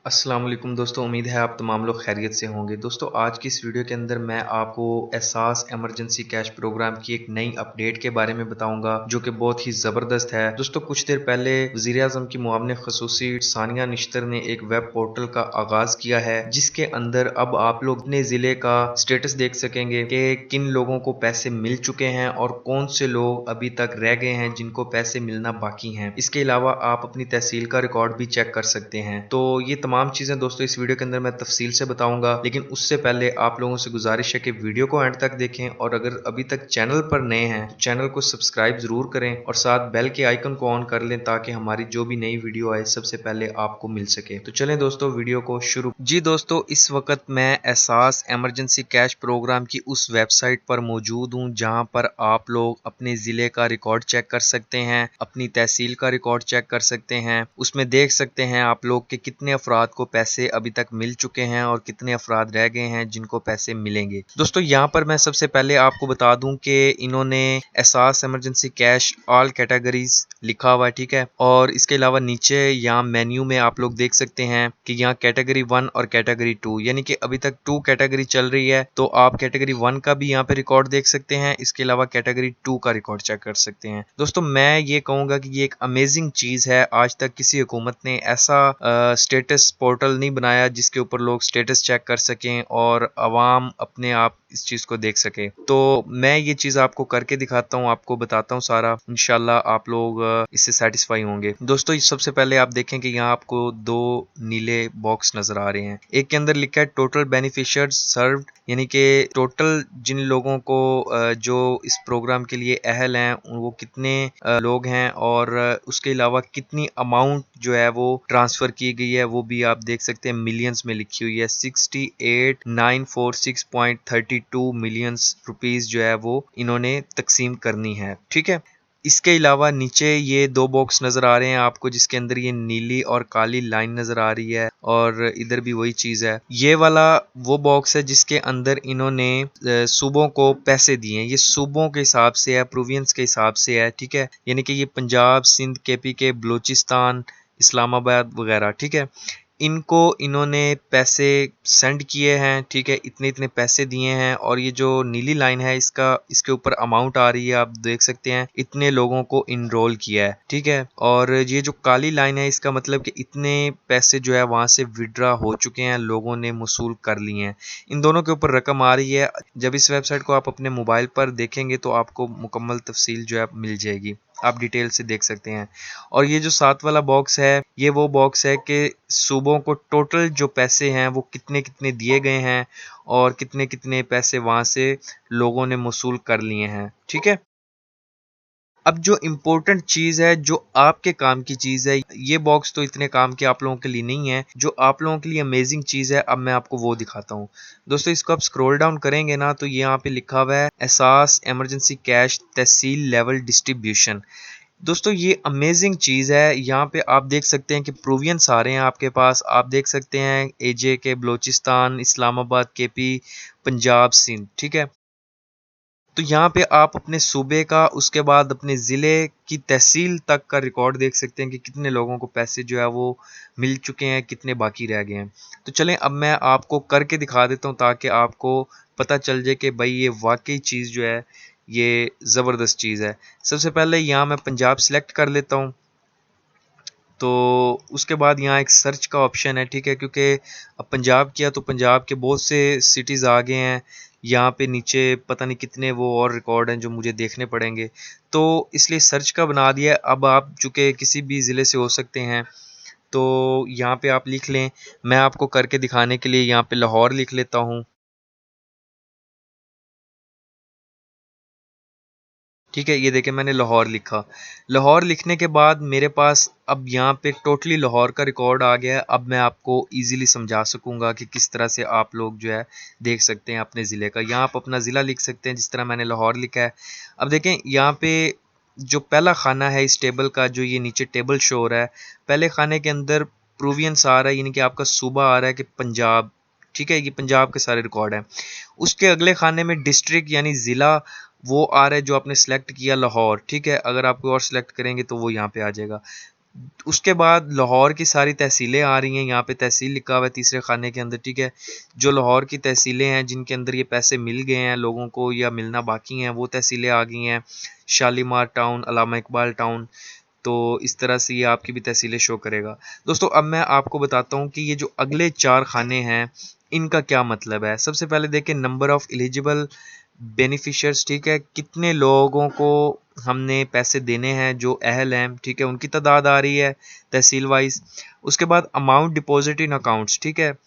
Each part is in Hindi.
अस्सलाम वालेकुम दोस्तों, उम्मीद है आप तमाम लोग खैरियत से होंगे। दोस्तों आज की इस वीडियो के अंदर मैं आपको एहसास इमरजेंसी कैश प्रोग्राम की एक नई अपडेट के बारे में बताऊंगा जो कि बहुत ही ज़बरदस्त है। दोस्तों कुछ देर पहले वज़ीर आज़म की मुआवने ख़ुसूसी सानिया निश्तर ने एक वेब पोर्टल का आगाज़ किया है जिसके अंदर अब आप लोग अपने ज़िले का स्टेटस देख सकेंगे कि किन लोगों को पैसे मिल चुके हैं और कौन से लोग अभी तक रह गए हैं जिनको पैसे मिलना बाकी हैं। इसके अलावा आप अपनी तहसील का रिकॉर्ड भी चेक कर सकते हैं। तो ये तमाम चीज़ें दोस्तों इस वीडियो के अंदर मैं तफसील से बताऊंगा, लेकिन उससे पहले आप लोगों से गुजारिश है कि वीडियो को एंड तक देखें और अगर अभी तक चैनल पर नए हैं तो चैनल को सब्सक्राइब जरूर करें और साथ बेल के आइकन को ऑन कर लें ताकि हमारी जो भी नई वीडियो आए सबसे पहले आपको मिल सके। तो चलें दोस्तों वीडियो को शुरू। जी दोस्तों, इस वक्त मैं एहसास इमरजेंसी कैश प्रोग्राम की उस वेबसाइट पर मौजूद हूँ जहाँ पर आप लोग अपने ज़िले का रिकॉर्ड चेक कर सकते हैं, अपनी तहसील का रिकॉर्ड चेक कर सकते हैं। उसमें देख सकते हैं आप लोग कि कितने अफराद को पैसे अभी तक मिल चुके हैं और कितने अफराद रह गए हैं जिनको पैसे मिलेंगे। दोस्तों यहाँ पर मैं सबसे पहले आपको बता दूं कि इन्होंने एहसास इमरजेंसी कैश ऑल कैटेगरीज लिखा हुआ है, ठीक है। और इसके अलावा नीचे यहाँ मेन्यू में आप लोग देख सकते हैं कि यहाँ कैटेगरी 1 और कैटेगरी 2 यानी कि अभी तक 2 कैटेगरी चल रही है, तो आप कैटेगरी 1 का भी यहाँ पे रिकॉर्ड देख सकते हैं। इसके अलावा कैटेगरी 2 का रिकॉर्ड चेक कर सकते हैं। दोस्तों मैं ये कहूँगा कि ये एक अमेजिंग चीज़ है। आज तक किसी हुकूमत ने ऐसा स्टेटस पोर्टल नहीं बनाया जिसके ऊपर लोग स्टेटस चेक कर सकें और आवाम अपने आप इस चीज़ को देख सके। तो मैं ये चीज़ आपको करके दिखाता हूँ, आपको बताता हूँ सारा। इंशाल्लाह आप लोग इससे सेटिस्फाई होंगे। दोस्तों सबसे पहले आप देखें कि यहाँ आपको दो नीले बॉक्स नजर आ रहे हैं। एक के अंदर लिखा है टोटल बेनिफिशियर्स सर्व्ड, यानी कि टोटल जिन लोगों को जो इस प्रोग्राम के लिए अहल हैं वो कितने लोग हैं और उसके अलावा कितनी अमाउंट जो है वो ट्रांसफर की गई है वो भी आप देख सकते हैं। मिलियंस में लिखी हुई है 68,946.32 मिलियंस रुपीस जो है वो इन्होंने तकसीम करनी है, ठीक है। इसके अलावा नीचे ये दो बॉक्स नज़र आ रहे हैं आपको जिसके अंदर ये नीली और काली लाइन नज़र आ रही है और इधर भी वही चीज़ है। ये वाला वो बॉक्स है जिसके अंदर इन्होंने सूबों को पैसे दिए हैं। ये सूबों के हिसाब से है, प्रोविंस के हिसाब से है, ठीक है। यानी कि ये पंजाब, सिंध, केपी के, बलूचिस्तान, इस्लामाबाद वगैरह, ठीक है। इनको इन्होंने पैसे सेंड किए हैं, ठीक है। इतने इतने पैसे दिए हैं और ये जो नीली लाइन है इसके ऊपर अमाउंट आ रही है, आप देख सकते हैं इतने लोगों को इनरोल किया है, ठीक है। और ये जो काली लाइन है इसका मतलब कि इतने पैसे जो है वहां से विड्रा हो चुके हैं, लोगों ने वसूल कर लिए हैं। इन दोनों के ऊपर रकम आ रही है। जब इस वेबसाइट को आप अपने मोबाइल पर देखेंगे तो आपको मुकम्मल तफसील जो है मिल जाएगी, आप डिटेल से देख सकते हैं। और ये जो साथ वाला बॉक्स है ये वो बॉक्स है कि सूबों को टोटल जो पैसे हैं वो कितने कितने दिए गए हैं और कितने कितने पैसे वहां से लोगों ने वसूल कर लिए हैं, ठीक है। अब जो इम्पोर्टेंट चीज़ है, जो आपके काम की चीज़ है, ये बॉक्स तो इतने काम के आप लोगों के लिए नहीं है। जो आप लोगों के लिए अमेजिंग चीज़ है अब मैं आपको वो दिखाता हूँ। दोस्तों इसको आप स्क्रॉल डाउन करेंगे ना तो यहाँ पे लिखा हुआ है एहसास इमरजेंसी कैश तहसील लेवल डिस्ट्रीब्यूशन। दोस्तों ये अमेजिंग चीज़ है। यहाँ पे आप देख सकते हैं कि प्रोविंस आ रहे हैं आपके पास। आप देख सकते हैं एजे के, बलोचिस्तान, इस्लामाबाद, केपी, पंजाब, सिंध, ठीक है। तो यहाँ पे आप अपने सूबे का, उसके बाद अपने ज़िले की तहसील तक का रिकॉर्ड देख सकते हैं कि कितने लोगों को पैसे जो है वो मिल चुके हैं, कितने बाकी रह गए हैं। तो चलें अब मैं आपको करके दिखा देता हूँ ताकि आपको पता चल जाए कि भाई ये वाकई चीज़ जो है ये ज़बरदस्त चीज़ है। सबसे पहले यहाँ मैं पंजाब सेलेक्ट कर लेता हूँ। तो उसके बाद यहाँ एक सर्च का ऑप्शन है, ठीक है। क्योंकि अब पंजाब किया तो पंजाब के बहुत से सिटीज़ आ गए हैं। यहाँ पे नीचे पता नहीं कितने वो और रिकॉर्ड हैं जो मुझे देखने पड़ेंगे, तो इसलिए सर्च का बना दिया। अब आप चूँकि किसी भी ज़िले से हो सकते हैं तो यहाँ पे आप लिख लें। मैं आपको करके दिखाने के लिए यहाँ पे लाहौर लिख लेता हूँ, ठीक है। ये देखिए मैंने लाहौर लिखा। लाहौर लिखने के बाद मेरे पास अब यहाँ पे टोटली लाहौर का रिकॉर्ड आ गया है। अब मैं आपको इजीली समझा सकूंगा कि किस तरह से आप लोग जो है देख सकते हैं अपने ज़िले का। यहाँ आप अपना ज़िला लिख सकते हैं जिस तरह मैंने लाहौर लिखा है। अब देखें यहाँ पे जो पहला खाना है इस टेबल का, जो ये नीचे टेबल शो हो रहा है, पहले खाने के अंदर प्रोविंस आ रहा है, यानी कि आपका सूबा आ रहा है कि पंजाब, ठीक है। ये पंजाब के सारे रिकॉर्ड हैं। उसके अगले खाने में डिस्ट्रिक्ट यानी ज़िला वो आ रहा है जो आपने सेलेक्ट किया लाहौर, ठीक है। अगर आप कोई और सेलेक्ट करेंगे तो वो यहाँ पे आ जाएगा। उसके बाद लाहौर की सारी तहसीलें आ रही हैं, यहाँ पे तहसील लिखा हुआ है तीसरे खाने के अंदर, ठीक है। जो लाहौर की तहसीलें हैं जिनके अंदर ये पैसे मिल गए हैं लोगों को या मिलना बाकी हैं, वो तहसीलें आ गई हैं। शालीमार टाउन, अल्लामा इकबाल टाउन, तो इस तरह से ये आपकी भी तहसीलें शो करेगा। दोस्तों अब मैं आपको बताता हूँ कि ये जो अगले 4 खाने हैं इनका क्या मतलब है। सबसे पहले देखें नंबर ऑफ़ एलिजिबल बेनिफिशियर्स, ठीक है, कितने लोगों को हमने पैसे देने हैं जो अहल हैं, ठीक है, उनकी तादाद आ रही है तहसील वाइज। उसके बाद अमाउंट डिपॉजिट इन अकाउंट्स, ठीक है,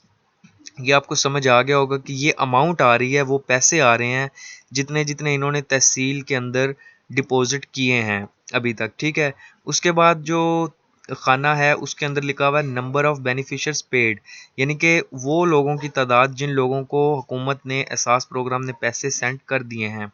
ये आपको समझ आ गया होगा कि ये अमाउंट आ रही है, वो पैसे आ रहे हैं जितने जितने इन्होंने तहसील के अंदर डिपॉजिट किए हैं अभी तक, ठीक है। उसके बाद जो खाना है उसके अंदर लिखा हुआ है नंबर ऑफ़ बेनिफिशियर्स पेड, यानी कि वो लोगों की तादाद जिन लोगों को हुकूमत ने एहसास प्रोग्राम ने पैसे सेंड कर दिए हैं।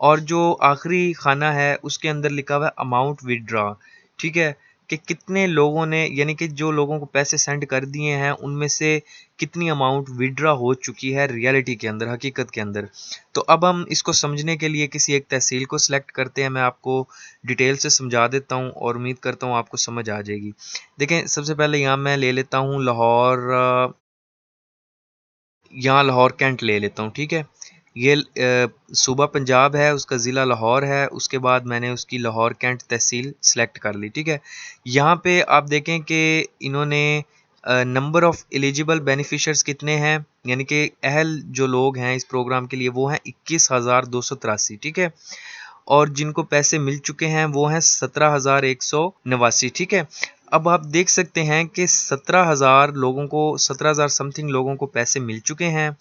और जो आखिरी खाना है उसके अंदर लिखा हुआ है अमाउंट विथड्रॉ, ठीक है, कि कितने लोगों ने, यानी कि जो लोगों को पैसे सेंड कर दिए हैं उनमें से कितनी अमाउंट विथड्रॉ हो चुकी है रियलिटी के अंदर, हकीकत के अंदर। तो अब हम इसको समझने के लिए किसी एक तहसील को सिलेक्ट करते हैं। मैं आपको डिटेल से समझा देता हूँ और उम्मीद करता हूँ आपको समझ आ जाएगी। देखें सबसे पहले यहाँ मैं ले लेता हूँ लाहौर, यहाँ लाहौर कैंट ले लेता हूँ, ठीक है। ये सूबा पंजाब है, उसका ज़िला लाहौर है। उसके बाद मैंने उसकी लाहौर कैंट तहसील सेलेक्ट कर ली, ठीक है। यहाँ पे आप देखें कि इन्होंने नंबर ऑफ़ एलिजिबल बेनिफिशियर्स कितने हैं, यानी कि अहल जो लोग हैं इस प्रोग्राम के लिए वो हैं 21,283, ठीक है। और जिनको पैसे मिल चुके हैं वो हैं 17,189, ठीक है। अब आप देख सकते हैं कि 17,000 लोगों को, 17,000 समथिंग लोगों को पैसे मिल चुके हैं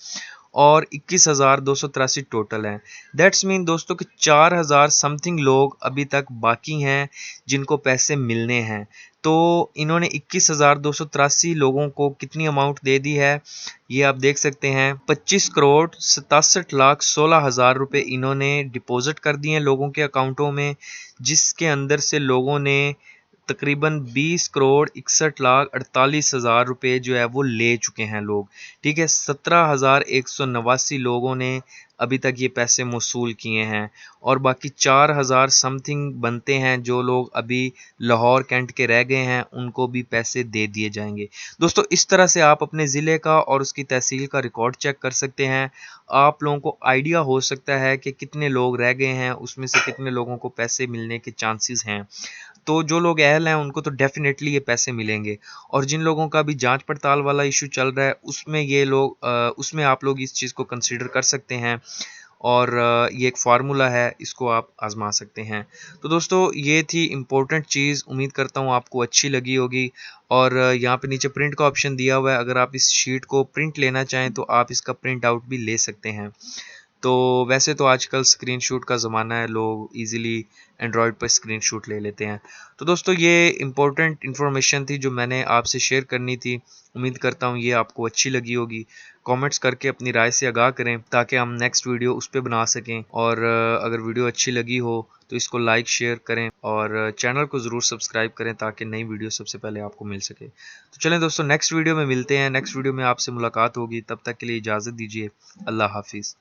और 21,283 टोटल हैं। दैट्स मीन दोस्तों कि 4,000 समथिंग लोग अभी तक बाकी हैं जिनको पैसे मिलने हैं। तो इन्होंने 21,283 लोगों को कितनी अमाउंट दे दी है, ये आप देख सकते हैं 25,67,16,000 रुपये इन्होंने डिपॉजिट कर दिए हैं लोगों के अकाउंटों में, जिसके अंदर से लोगों ने तकरीबन 20,61,48,000 रुपये जो है वो ले चुके हैं लोग, ठीक है। 17,189 लोगों ने अभी तक ये पैसे मौसूल किए हैं और बाकी 4,000 समथिंग बनते हैं जो लोग अभी लाहौर कैंट के रह गए हैं, उनको भी पैसे दे दिए जाएंगे। दोस्तों इस तरह से आप अपने ज़िले का और उसकी तहसील का रिकॉर्ड चेक कर सकते हैं। आप लोगों को आइडिया हो सकता है कि कितने लोग रह गए हैं, उसमें से कितने लोगों को पैसे मिलने के चांसेस हैं। तो जो लोग अहल हैं उनको तो डेफ़िनेटली ये पैसे मिलेंगे, और जिन लोगों का भी जांच पड़ताल वाला इशू चल रहा है उसमें ये लोग उसमें आप लोग इस चीज़ को कंसीडर कर सकते हैं, और ये एक फार्मूला है, इसको आप आजमा सकते हैं। तो दोस्तों ये थी इम्पोर्टेंट चीज़, उम्मीद करता हूँ आपको अच्छी लगी होगी। और यहाँ पे नीचे प्रिंट का ऑप्शन दिया हुआ है, अगर आप इस शीट को प्रिंट लेना चाहें तो आप इसका प्रिंट आउट भी ले सकते हैं। तो वैसे तो आजकल स्क्रीनशॉट का ज़माना है, लोग इजीली एंड्रॉयड पर स्क्रीनशॉट ले लेते हैं। तो दोस्तों ये इम्पोर्टेंट इन्फॉर्मेशन थी जो मैंने आपसे शेयर करनी थी। उम्मीद करता हूँ ये आपको अच्छी लगी होगी। कमेंट्स करके अपनी राय से आगाह करें ताकि हम नेक्स्ट वीडियो उस पे बना सकें, और अगर वीडियो अच्छी लगी हो तो इसको लाइक शेयर करें और चैनल को ज़रूर सब्सक्राइब करें ताकि नई वीडियो सबसे पहले आपको मिल सके। तो चलें दोस्तों नेक्स्ट वीडियो में मिलते हैं, नेक्स्ट वीडियो में आपसे मुलाकात होगी, तब तक के लिए इजाज़त दीजिए। अल्लाह हाफिज़।